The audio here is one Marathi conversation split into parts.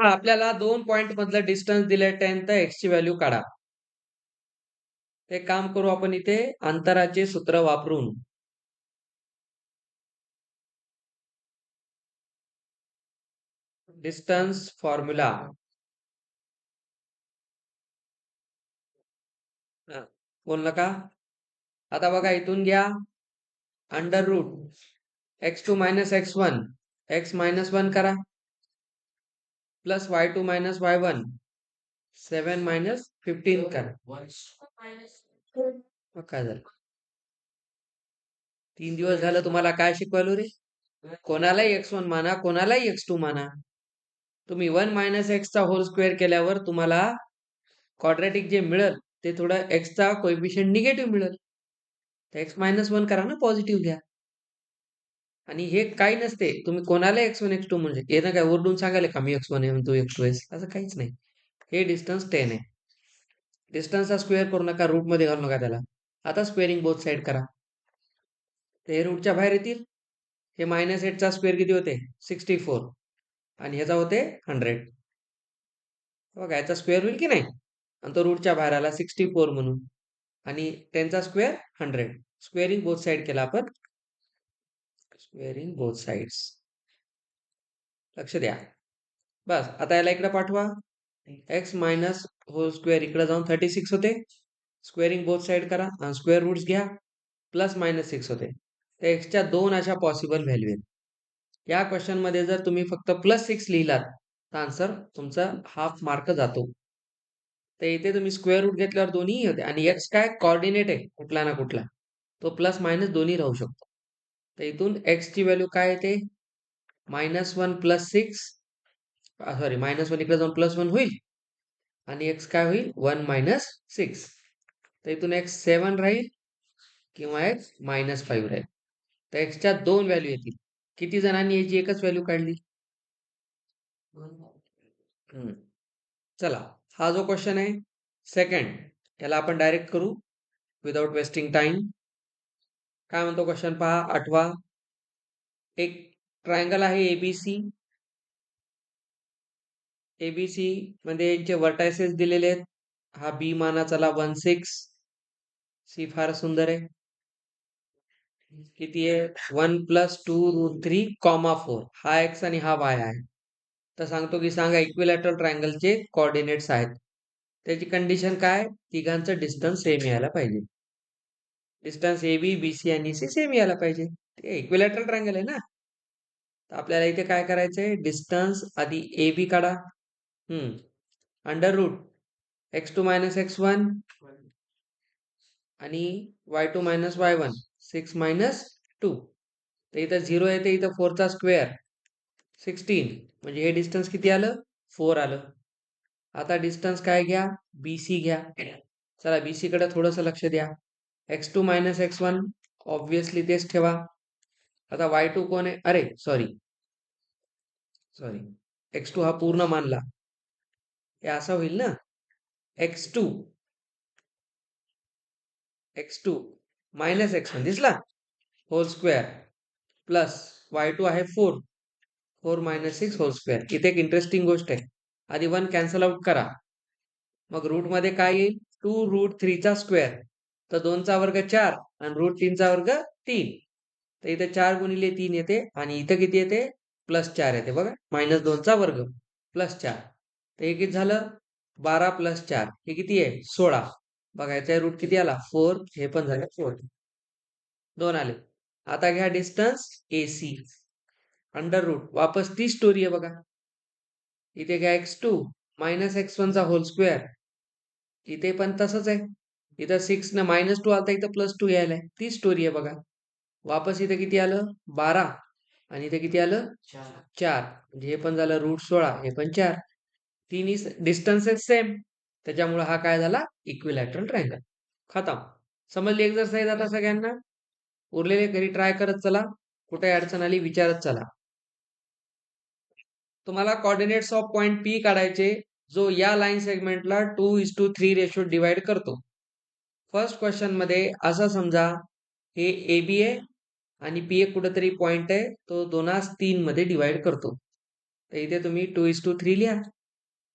आपल्याला 2 पॉइंट मधलं डिस्टन्स दिलंय 10 तर x ची व्हॅल्यू काढा. ते काम करू आपण इथे अंतराचे सूत्र वापरून. Distance formula. बोललं का? आता बघा इथून घ्या under root x2 minus x1 x minus 1 करा plus y2 minus y1 7 minus 15 करा. मग काय झालं? 3 दिवस झालं तुम्हाला काय शिकवलं रे? कोणालाही x1 माना, कोणालाही x2 माना. तुम्ही 1 मायनस x चा होल स्क्वेअर केल्यावर तुम्हाला क्वाड्रॅटिक जे मिळेल ते थोडं x चा कोएफिशियंट निगेटिव्ह मिळेल. तर x मायनस 1 करा ना, पॉझिटिव्ह घ्या. आणि हे काही नसते, तुम्ही कोणाला x1 x2 म्हणजे हे ना काय ओरडून सांगायला का मी x1 आहे तू x2 आहेस, असं काहीच नाही. हे डिस्टन्स 10 आहे. डिस्टन्सचा स्क्वेअर करू नका, रूट मध्ये घालू नका त्याला. आता स्क्वेअरिंग बोथ साइड करा. ते रूटच्या बाहेर येतील. हे मायनस 8 चा स्क्वेअर किती होते? 64 आणि ह्याचा होते 100. बघा याचा स्क्वेअर होईल की नाही, आणि तो रूटच्या बाहेर आला 64 म्हणून, आणि त्यांचा स्क्वेअर 100. स्क्वेअरिंग बोथ साइड केला आपण. Squaring both sides. लक्ष द्या. बस आता याला इकडे पाठवा. x मायनस होल स्क्वेअर इकडे जाऊन 36 होते. स्क्वेअरिंग बोथ साइड करा आणि स्क्वेअर रूट्स घ्या. प्लस मायनस 6 होते. तर एक्सच्या 2 अशा पॉसिबल व्हॅल्यू आहेत. या क्वेश्चन मध्ये जर तुम्ही फक्त +6 लिहिलात तर आन्सर तुमचा हाफ मार्क जातो. तर इथे तुम्ही स्क्वेअर रूट घेतल्यावर दोन्ही होते, आणि एक्स काय कोऑर्डिनेट आहे कुठला ना कुठला, तो प्लस मायनस दोन्ही राहू शकतो. तर इथून एक्स ची व्हॅल्यू काय येते? -1 + 6, सॉरी -1 इकडे जाऊन +1 होईल, आणि एक्स काय होईल? 1 - 6. तर इथून एक्स 7 राहील किंवा एक्स -5 राहील. तर एक्सच्या 2 व्हॅल्यू येतील. किती जणांनी याची एकच व्हॅल्यू काढली? चला, हा जो क्वेश्चन आहे सेकंड, याला आपण डायरेक्ट करू विदाउट वेस्टिंग टाइम. काय म्हणतो क्वेश्चन पहा, 8वा. एक ट्रायंगल आहे एबीसी. एबीसी मध्ये यांचे व्हर्टायसेस दिलेले आहेत. हा बी माना चला 1 6. सी फार सुंदर आहे. किती आहे? 1 + 2√3, 4. हा एक्स आणि हा वाय आहे. तर सांगतो की सांगा इक्विलॅटरल ट्रायंगलचे कोऑर्डिनेट्स आहेत. त्याची कंडिशन काय? तिघांचं डिस्टन्स सेम यायला पाहिजे. Distance A B B C आणि सी सेम यायला पाहिजे. ते इक्विलॅटरल ट्रायंगल आहे ना. तर आपल्याला इथे काय करायचंय? डिस्टन्स आधी ए बी काढा. अंडर रूट x2 - x1 आणि y2 - y1 6 - 2. तर इथं 0 येते, इथं 4 चा स्क्वेअर 16, म्हणजे हे डिस्टन्स किती आलं? 4 आलं. आता डिस्टन्स काय घ्या? BC घ्या. चला BC कडे थोडंसं लक्ष द्या. x2 - x1 ऑब्विसली तेच ठेवा. आता y2 कोण आहे? अरे सॉरी, x2 हा पूर्ण मानला. हे असं होईल ना, x2 - x1 दिसला होल स्क्वेअर प्लस y2 आहे 4 - 6 होल स्क्वेअर. इथे एक इंटरेस्टिंग गोष्ट आहे. आधी 1 कॅन्सल आउट करा, मग रूट मध्ये काय येईल? 2√3 चा स्क्वेअर. तर 2 चा वर्ग 4 आणि √3 चा वर्ग 3. तर इथे 4 × 3 येते, आणि इथं किती येते? +4 येते. बघा, -2 चा वर्ग +4. तर हे किती झालं? 12 + 4 हे किती आहे? 16. बघा याचा रूट किती आला? 4. हे पण झालं 4. 2 आले. आता घ्या डिस्टन्स AC अंडर रूट. वापस ती स्टोरी आहे बघा. इथे घ्या x2 - x1 चा होल स्क्वेअर. इथे पण तसंच आहे. इथं 6 न -2 आलता, इथं +2 यायलाय. ती स्टोरी आहे बघा. वापस इथे किती आलं? 12, आणि इथे किती आलं? 4. म्हणजे हे पण झालं √16, हे पण 4. तिन्ही डिस्टन्सेस सेम, त्याच्यामुळे हा काय झाला? Equilateral triangle. खतम. समजली एक्सरसाइज आता सगळ्यांना? उरलेले घरी ट्राय करत चला. कुठे अडचण आली विचारत चला. तुम्हाला कोऑर्डिनेट्स ऑफ पॉइंट P काढायचे, जो या लाईन सेगमेंटला 2:3 रेशो डिवाइड करतो. फर्स्ट क्वेश्चन मध्ये असं समजा हे AB आहे आणि P एक कुठेतरी पॉइंट आहे, तो 2 3 मध्ये डिवाइड करतो. तर इथे तुम्ही 2:3 लिहा.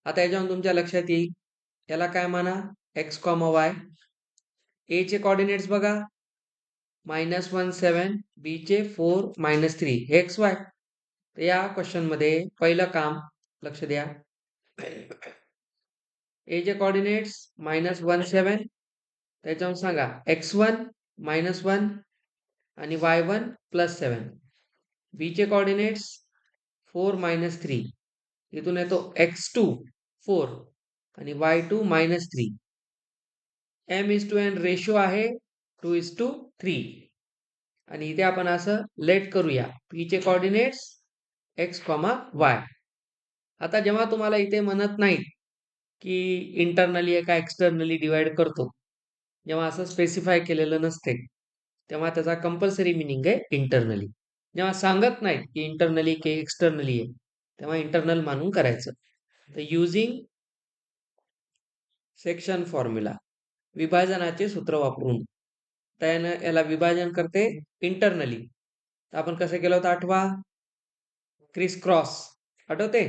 आता याच्यावरून तुमच्या लक्षात येईल याला काय म्हणा, एक्स कॉमा वाय. ए चे कॉर्डिनेट्स बघा, -1 7, बी चे 4 -3, हे एक्स वाय. तर या क्वेश्चन मध्ये पहिलं काम लक्ष द्या, ए चे कॉर्डिनेट्स -1 7, त्याच्यावर सांगा x1 -1 आणि y1 +7. बी चे कॉर्डिनेट्स 4 -3, इथून येतो x2 4 आणि y2 -3. m:n रेशो आहे 2:3 आणि इथे आपण असं लेट करूया p चे कॉर्डिनेट्स x, y. आता जेव्हा तुम्हाला इथे म्हणत नाहीत की इंटरनली आहे का एक्सटर्नली डिवाइड करतो, जेव्हा असं स्पेसिफाय केलेलं नसते तेव्हा त्याचा कंपल्सरी मिनिंग आहे इंटरनली. जेव्हा सांगत नाहीत की इंटरनली की एक्सटर्नली आहे तेव्हा इंटरनल मानून करायचं. तर युजिंग सेक्शन फॉर्म्युला, विभाजनाचे सूत्र वापरून, त्यानं याला विभाजन करते इंटरनली. तर आपण कसं केलं होतं आठवा, क्रिस क्रॉस, आठवते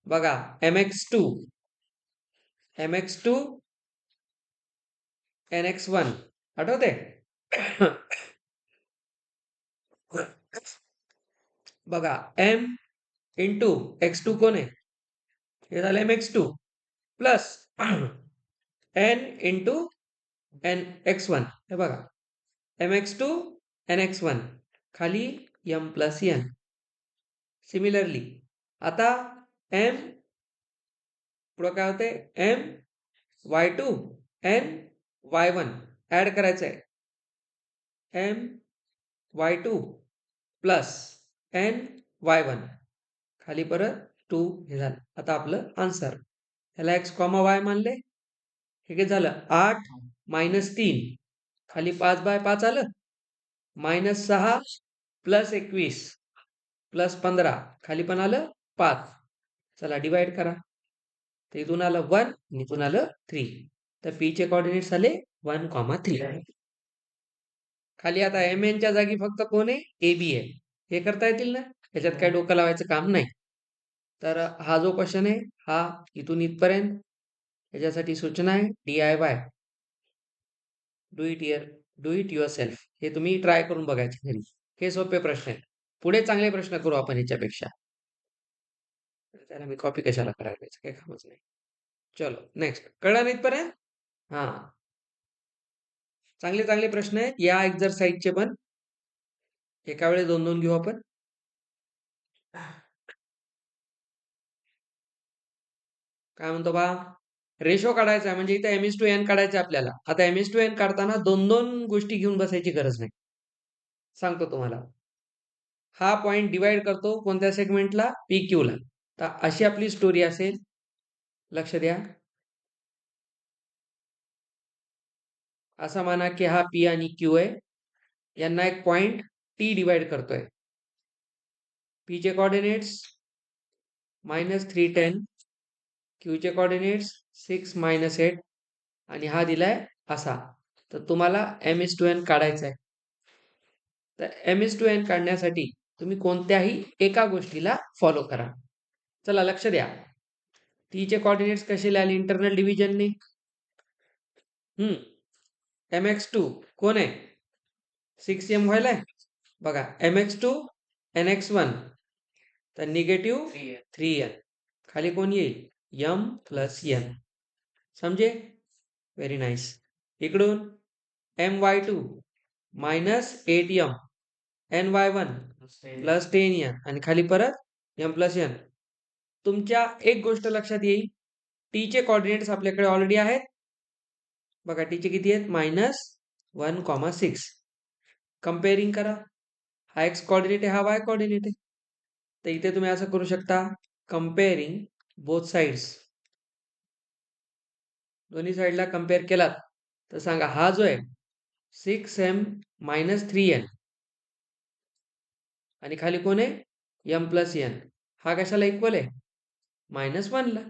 बघा, mx2 nx1, आठवते बघा m इंटू x2 कोण आहे, हे झालं mx2 plus n into nx1, हे बघा mx2 nx1 खाली m प्लस n. सिमिलरली आता m पुढं काय होते, m y2 n y1 add करायचं आहे, m y2 plus n y1 खाली परत 2, हे झालं आता आपलं आन्सर. ह्याला x, y मानले, हे काय झालं 8 -3 खाली 5/5 आलं, -6 प्लस 21 प्लस 15 खाली पण आलं 5. चला डिवाइड करा, तर इथून आलं 1 आणि इथून आलं 3. तर p चे कॉर्डिनेट्स आले 1, 3. खाली आता mn च्या जागी फक्त कोण आहे, ab आहे. हे करता येतील ना, याच्यात काय डोकं लावायचं काम नाही. तर हा जो क्वेश्चन आहे हा इथून इथपर्यंत, याच्यासाठी सूचना आहे DIY, do it your self. हे तुम्ही ट्राय करून बघायचे घरी. हे सोपे प्रश्न आहेत. पुढे चांगले प्रश्न करू आपण ह्याच्यापेक्षा. त्याला मी कॉपी कशाला करायला, काही कामच नाही. चलो नेक्स्ट, कळलं नाही इथपर्यंत? हा, चांगले चांगले प्रश्न आहेत या एक्झरसाइजचे पण. एका वेळेस 2-2 घेऊ आपण. काय म्हणतो बा, रेशो काढायचा आहे म्हणजे इथे m:n काढायचं आपल्याला. आता m:n काढताना 2-2 गोष्टी घेऊन बसायची गरज नाही, सांगतो तुम्हाला. हा पॉइंट डिवाइड करतो कोणत्या सेगमेंटला, PQ ला. तर अशी आपली स्टोरी असेल, लक्ष द्या. असा माना की हा P आणि Q आहे, यांना एक पॉइंट T डिवाइड करतोय. P चे कॉर्डिनेट्स -3 10, Q चे कॉर्डिनेट्स 6 -8 आणि हा दिलाय असा. तर तुम्हाला m:n काढायचा आहे. तर m:n काढण्यासाठी तुम्ही कोणत्याही एका गोष्टीला फॉलो करा. चला लक्ष द्या, T चे कॉर्डिनेट्स कसे लिहाल इंटरनल डिव्हिजनने, mx2 कोण आहे, 6m व्हायलाय बघा, mx2 nx1 तर निगेटिव्ह 3n, खाली कोण येईल, m प्लस n. समजे, व्हेरी नाईस. इकडून my2 -8m ny1 plus 10n आणि खाली परत m प्लस n. तुमच्या एक गोष्ट लक्षात येईल, टी चे कॉर्डिनेट्स आपल्याकडे ऑलरेडी आहेत. बघा टी चे किती आहेत, -1, 6. कंपेअरिंग करा, हा एक्स कॉर्डिनेट आहे, हा वाय कॉर्डिनेट आहे. तर इथे तुम्ही असं करू शकता, कंपेअरिंग बोथ साइड्स. दोन्ही साइडला कंपेअर केलात तर सांगा हा जो आहे 6m -3n आणि खाली कोण आहे, m प्लस n, हा कशाला इक्वल आहे, -1 ला.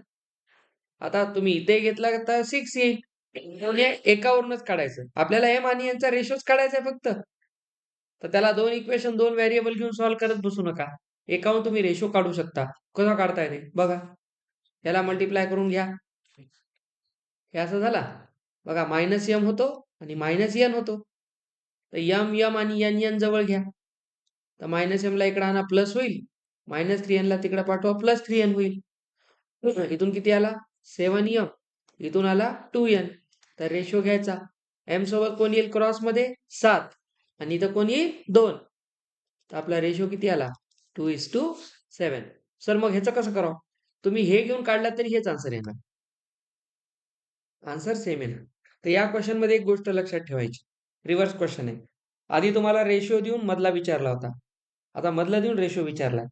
आता तुम्ही इथे घेतला तर 6 येईल, म्हणजे एकावरूनच काढायचं आपल्याला, m आणि n चा रेशोच काढायचा आहे फक्त. तर त्याला 2 इक्वेशन 2 व्हेरिएबल घेऊन सॉल्व्ह करत बसू नका. एकाहून तुम्ही रेशो काढू शकता. कसा काढता येते बघा. याला मल्टिप्लाय करून घ्या. हे असं झाला बघा, मायनस एम होतो आणि मायनस एन होतो. तर यम यम आणि एन एन जवळ घ्या. तर मायनस एमला इकडे आणा प्लस होईल, मायनस 3n तिकडे पाठवा प्लस 3n होईल. इथून किती आला 7m, इथून आला 2n. तर रेशो घ्यायचा. एम सोबत कोण येईल क्रॉस मध्ये 7 आणि इथं कोण येईल 2. तर आपला रेशो किती आला 2:7. सर मग ह्याचं कसं करावं? तुम्ही हे घेऊन काढला तरी हेच आन्सर येणार. आन्सर सेम येणार. तर या क्वेश्चन मध्ये एक गोष्ट लक्षात ठेवायची, रिव्हर्स क्वेश्चन आहे. आधी तुम्हाला रेशो देऊन मधला विचारला होता, आता मधला देऊन रेशो विचारला.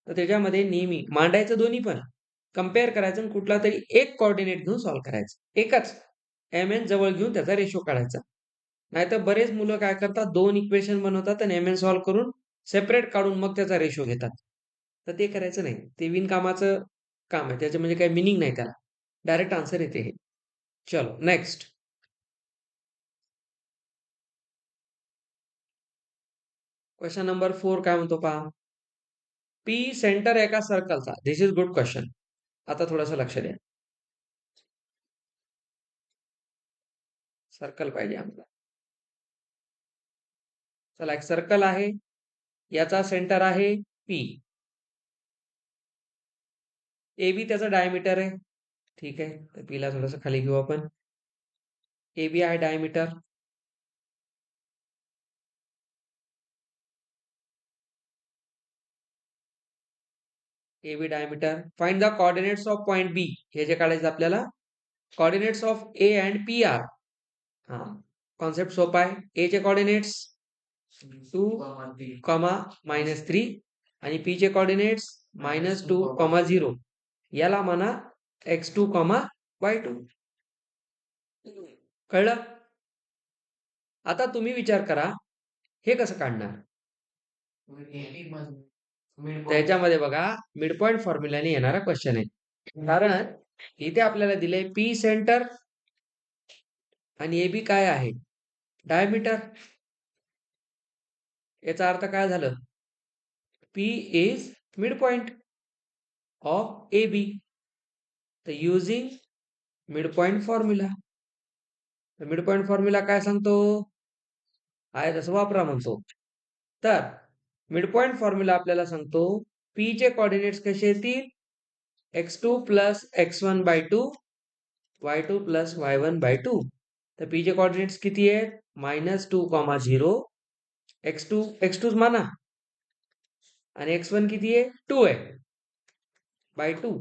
तर त्याच्यामध्ये नेहमी मांडायचं दोन्ही पण, कम्पेअर करायचं आणि कुठला तरी एक कोऑर्डिनेट घेऊन सॉल्व्ह करायचं. एकच एम एन जवळ घेऊन त्याचा रेशो काढायचा. नाहीतर बरेच मुलं काय करतात, दोन इक्वेशन बनवतात आणि एम एन सॉल्व्ह करून सेपरेट काढून मग त्याचा रेशो घेतात. तर ते करायचं नाही, ते बिनकामाचं काम आहे. त्याचं म्हणजे काही मिनिंग नाही त्याला. डायरेक्ट आन्सर येते हे. चलो नेक्स्ट. क्वेश्चन नंबर 4 काय म्हणतो पहा. पी सेंटर एका सर्कलचा. दिस इज गुड क्वेश्चन. आता थोडंसं लक्ष द्या. सर्कल पाहिजे आम्हाला. चला, एक सर्कल आहे, याचा सेंटर आहे पी. ए बी त्याचा डायमीटर आहे. ठीक आहे, तर पीला थोडंसं खाली घेऊ आपण. ए बी आहे diameter. A B diameter. Find the coordinates of point B. हे जे काढायचं आपल्याला, coordinates of A and P R. हा, कॉन्सेप्ट सोपा आहे. ए चे कोऑर्डिनेट्स 2, -3 आणि पी चे कोऑर्डिनेट्स -2, 0. याला म्हणा x2, y2. कळलं? आता तुम्ही विचार करा, हे कसं काढणार? त्याच्यामध्ये बघा, मिड पॉइंट फॉर्म्युलाने येणारा क्वेश्चन आहे. कारण इथे आपल्याला दिले पी सेंटर आणि ए बी काय आहे डायमीटर. याचा अर्थ काय झालं, P is mid point of A B. तर युजिंग मिड पॉइंट फॉर्म्युला. तर मिड पॉइंट फॉर्म्युला काय सांगतो, आहे तसं वापरा म्हणतो. तर मिड पॉइंट फॉर्म्युला आपल्याला सांगतो, पी चे कोऑर्डिनेट्स कसे येतील, x2 plus x1/2, y2 plus y1/2. तर पी चे कोऑर्डिनेट्स किती आहेत, -2, 0. x2 माना आणि x1 किती आहे 2 आहे बाय 2.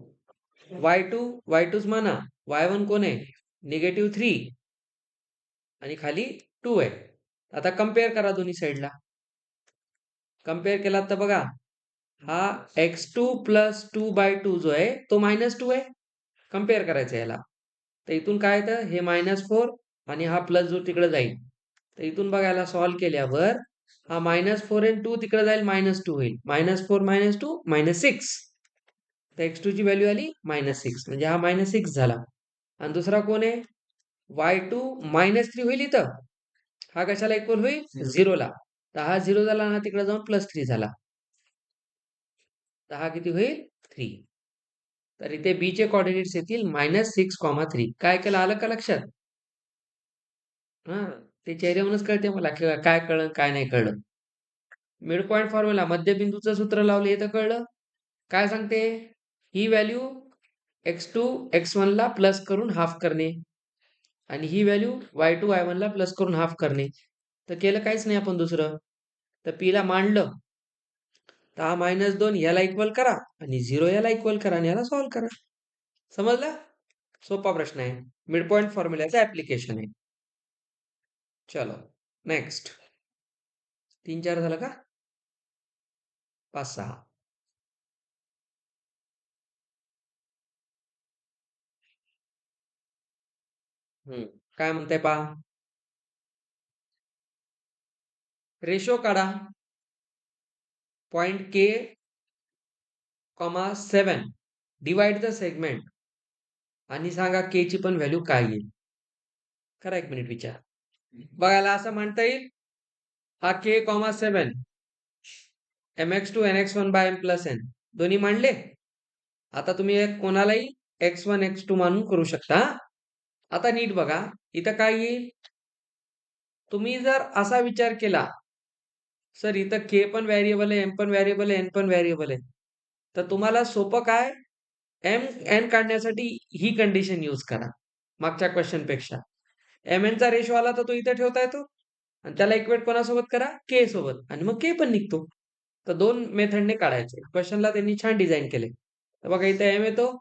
y2 माना, y1 कोण आहे -3 आणि खाली 2 आहे. आता कम्पेअर करा दोन्ही साईडला. कम्पेअर केला तर बघा, हा x2 प्लस 2/2 जो आहे तो -2 आहे. कम्पेअर करायचं याला. तर इथून काय येतं, हे -4 आणि हा प्लस जो तिकडे जाईल. तर इथून बघायला सॉल्व्ह केल्यावर हा -4 आणि 2 तिकडे जाईल, -2 होईल. -4 -2 -6. तर x2 ची व्हॅल्यू आली -6, म्हणजे हा -6 झाला. आणि दुसरा कोण आहे y2, -3 होईल इथं. हा कशाला इक्वल होईल 0 ला. तर हा 0 झाला ना, तिकडे जाऊन +3 झाला. तर हा किती होईल 3. तर इथे बी चे कोऑर्डिनेट्स येतील -6, 3. काय केलं, आलं का लक्षात? हा, ते चेहऱ्यावरूनच कळते मला काय कळलं काय नाही कळलं. मिड पॉइंट फॉर्म्युला, मध्यबिंदूचं सूत्र लावले तर कळलं. काय सांगते, ही व्हॅल्यू x2 x1 ला प्लस करून हाफ करणे आणि ही व्हॅल्यू y2 y1 ला प्लस करून हाफ करणे. तर केलं काहीच नाही आपण दुसरं. तर पी ला मांडलं, तर हा -2 याला इक्वल करा आणि 0 याला इक्वल करा आणि याला सॉल्व्ह करा. समजलं? सोपा प्रश्न आहे. मिड पॉइंट फॉर्म्युल्याचं ऍप्लिकेशन आहे. चलो नेक्स्ट. 3-4 झालं का, 5-6. काय म्हणताय पहा. रेशो काढा point K, 7. Divide the segment आणि सांगा के ची पण व्हॅल्यू काय येईल. करा 1 मिनिट विचार. बघायला असं म्हणता येईल, हा k, 7 mx2 nx1 by m plus n दोन्ही मांडले. आता तुम्ही कोणालाही x1 x2 मानून करू शकता. आता नीट बघा इथं काय येईल. तुम्ही जर असा विचार केला सर इथं k पण व्हेरिएबल आहे, m पण व्हेरिएबल आहे, n पण व्हेरिएबल आहे. तर तुम्हाला सोपं काय m n काढण्यासाठी ही कंडिशन यूज करा मागच्या क्वेश्चन पेक्षा. mn चा रेशो आला तर तो इथे ठेवता येतो आणि त्याला इक्वेट कोणासोबत करा k सोबत आणि मग k पण निघतो. तर दोन मेथडने काढायचे. क्वेश्चनला त्यांनी छान डिझाईन केले. तर बघा इथं m येतो,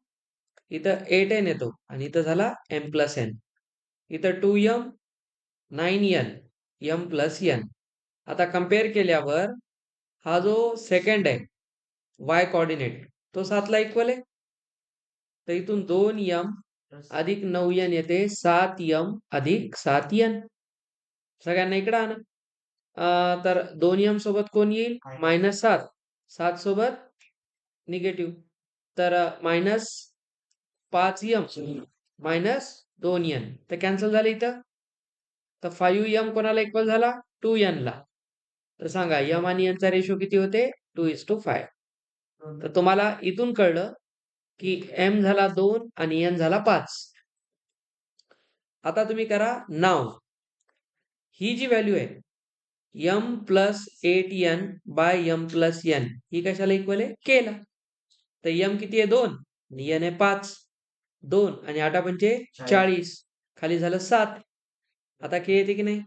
इथं 8n येतो आणि इथं झाला m प्लस n. इथं 2m 9n m plus n. आता कम्पेअर केल्यावर हा जो सेकंड आहे y कोऑर्डिनेट तो 7 ला इक्वल आहे. तर इथून 2m अधिक 9n येते 7m अधिक 7n. सगळ्यांना इकडे आणा. तर 2m सोबत कोण येईल -7, 7 सोबत निगेटिव्ह. तर -5m -2n तर कॅन्सल झालं इथं. तर 5m कोणाला इक्वल झाला 2n ला. तर सांगा m आणि n चा रेशो किती होते 2:5. तर तुम्हाला इथून कळलं की m झाला 2 आणि n झाला 5. आता तुम्ही करा नाव. ही जी व्हॅल्यू आहे m plus 8n by m plus n ही कशाला इक्वल आहे k ला. तर m किती आहे 2 आणि n आहे 5. 2 आणि 8 पंचे 40 खाली झालं 7. आता k येते की नाही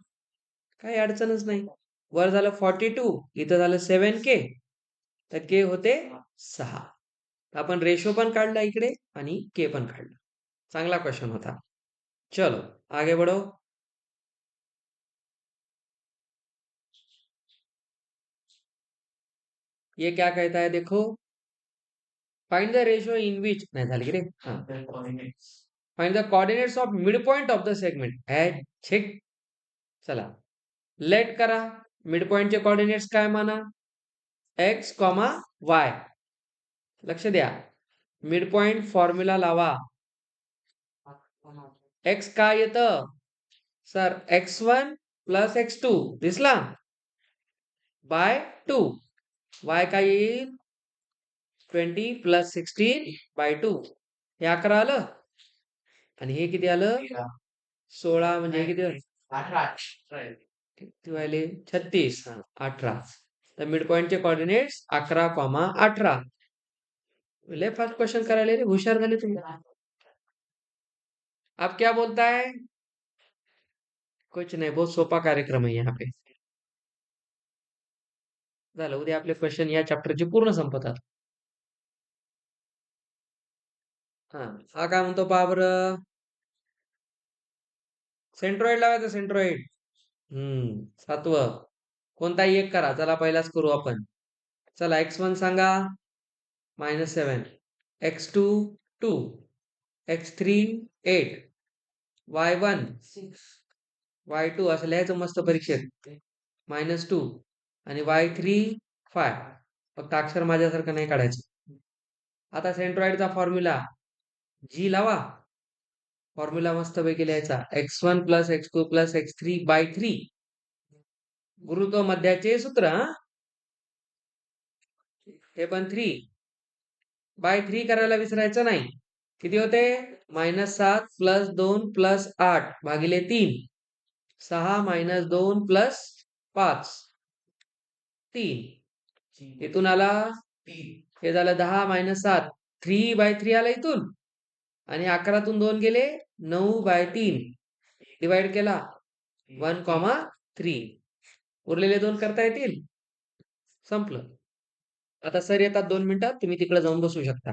काही अडचणच नाही. वर झालं 42 इथं झालं 7k तर k होते 6. आपण रेशो पण काढला इकडे आणि k पण काढला. चांगला क्वेश्चन होता. चलो आगे बढ़ो. ये क्या कहता है देखो. Find the ratio in which नाही झाली की रे. Find the coordinates of mid point of the segment. Check. चला लेट करा. मिड पॉइंटचे कोऑर्डिनेट्स काय माना x, y. लक्ष द्या. मिड पॉइंट फॉर्म्युला लावा. x काय येतं सर x1 प्लस x2 दिसला बाय 2. y काय येईल 20 प्लस 16 बाय 2. हे 11 आलं आणि हे किती आलं 16 म्हणजे किती 36 18. तर मिड पॉइंटचे कोऑर्डिनेट्स 11, 18. लय फास्ट क्वेश्चन करायला रे हुशार झाले तुम्ही. अब क्या बोलता है कुछ नहीं बहुत सोपा कार्यक्रम है यहाँ पे. झालं उद्या आपले क्वेश्चन या चॅप्टरचे पूर्ण संपतात. हा काय म्हणतो पहा बरं. सेंट्रॉइड लावायचं सेंट्रॉइड. 7वं कोणताही एक करा. चला पहिलाच करू आपण. चला x1 सांगा -7, x2 2, x3 8, y1 y2 असं लिहायचं मस्त परीक्षेत -2 आणि y3 5. फक्त अक्षर माझ्यासारखं नाही काढायचं. आता सेंट्रॉइडचा फॉर्म्युला जी लावा. फॉर्म्युला मस्तपैकी लिहायचा x1 plus x2 plus x3 bye 3. गुरुत्व मध्याचे सूत्र. हे पण 3 बाय 3 करायला विसरायचं नाही. किती होते -7 प्लस 2 प्लस 8 भागिले 3. 6 - 2 प्लस 5 3. इथून आला हे झालं 10 - 7 3 बाय 3 आला इथून आणि 11 तून 2 गेले 9 बाय 3 डिवाइड केला 1,3. उरलेले 2 करता येतील. संपलं. आता सर येतात 2 मिनिटात तुम्ही तिकडे जाऊन बसू शकता.